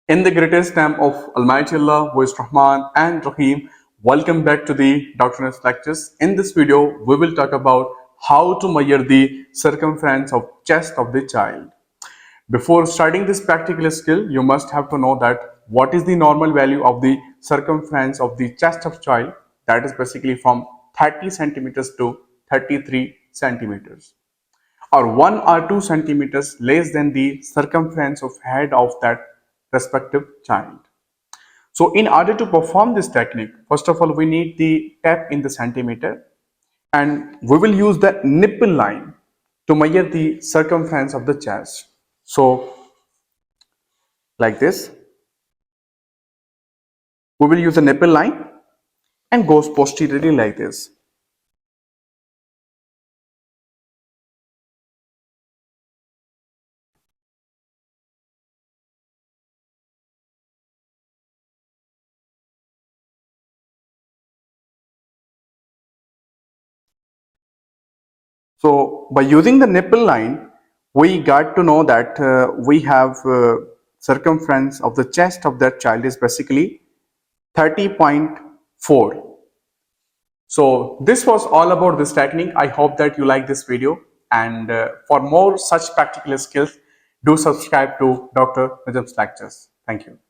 In the greatest name of Almighty Allah, who is Rahman and Rahim, welcome back to the Doctor's Lectures. In this video, we will talk about how to measure the circumference of chest of the child. Before starting this practical skill, you must have to know that what is the normal value of the circumference of the chest of child. That is basically from 30 centimeters to 33 centimeters, or 1 or 2 centimeters less than the circumference of head of that respective child. So in order to perform this technique, first of all we need the tape in the centimeter, and we will use the nipple line to measure the circumference of the chest. So like this, we will use the nipple line and goes posteriorly like this. So by using the nipple line, we got to know that we have circumference of the chest of that child is basically 30.4. So this was all about this technique. I hope that you like this video, and for more such practical skills, do subscribe to Dr. Najam's Lectures. Thank you.